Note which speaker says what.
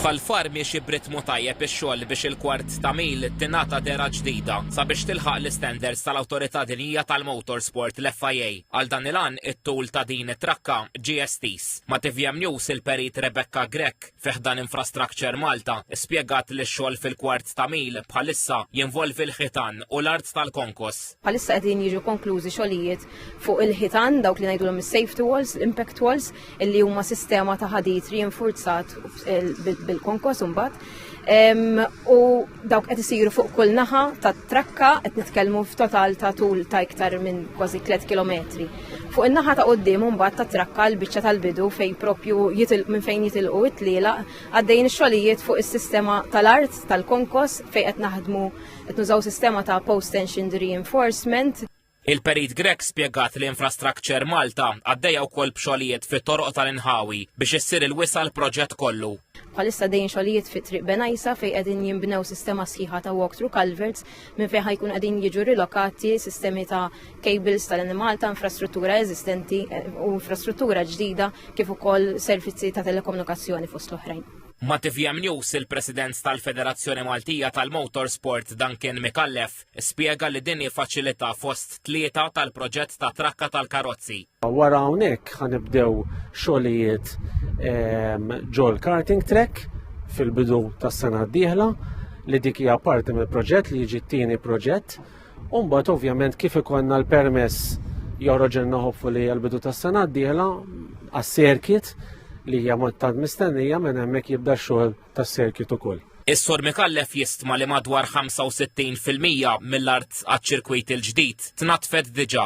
Speaker 1: Bħal-far miexi b'ritmu tajjeb ix-xogħol biex il-kwart ta' mil tingħata dera ġdida sabiex tilħaq l-istandards tal-Awtorità Dinjija tal-Motorsport l-FIA. Għal dan il-għan it-tul ta' din it-trakka GSTs. Ma' TVM News il-perit Rebecca Grek fiħdan Infrastructure Malta spjegat li x-xogħol fil-kwart ta' mil bħalissa jinvolvi l-ħitan u l-art tal-konkos.
Speaker 2: Bħalissa qegħdin jiġu konklużi xogħlijiet fuq il-ħitan dawk li ngħidulhom is-safety walls, l-impact walls, illi huma sistema ta' ħadid rinforzat bil-konkos imbagħad. U dawk qed isiru fuq kull naħa tat-trakka qed nitkellmu f'total ta' tul ta' iktar minn kważi 3 kilometri. Fuq in-naħa ta' quddiem imbagħad tat-trakka l-biċċa tal-bidu fejn propju minn fejn jitilqu it-tliela għaddejjin ix-xogħlijiet fuq is-sistema tal-art tal-konkos fejn qed naħdmu qed nużaw sistema ta' post-tensioned reinforcement.
Speaker 1: Il-perit Grek spjegat li Infrastructure Malta għaddejja wkoll b'xogħlijiet fit-toroq tal-inħawi biex issir il-wisa l-proġett kollu.
Speaker 2: Bħalissa dejjem xogħlijiet fi triq Benajsa fejn qegħdin jinbnew sistema sħiħa ta' walk-through culverts minn fejn ħajkun qegħdin jiġu rilokati sistemi ta' cables tal-animal ta' infrastruttura eżistenti u infrastruttura ġdida kif ukoll servizzi ta' telekomunikazzjoni fost l-oħrajn.
Speaker 1: Ma' TVM News il-President tal-Federazzjoni Maltija tal-Motorsport Duncan Micallef spjega li din faċilità fost tlieta tal-proġett ta' trakka tal-karozzi.
Speaker 3: Wara hawnhekk ħanibdew xogħlijiet ġol karting track fil-bidu tas-sena d-dieħla li dik hija parti mill-proġett li jiġi t-tieni proġett. U mbagħad ovvjament kif ikollna l-permess joħroġilna hopefully għall-bidu tas-sena d-dieħla għas-serkit li hija tant mistennija minn hemmhekk jibda x-xogħol tas-serkit ukoll.
Speaker 1: Is-Sur Micallef jistma li madwar 65% mill-art għaċ-ċirkwit il-ġdid tnatfet diġà.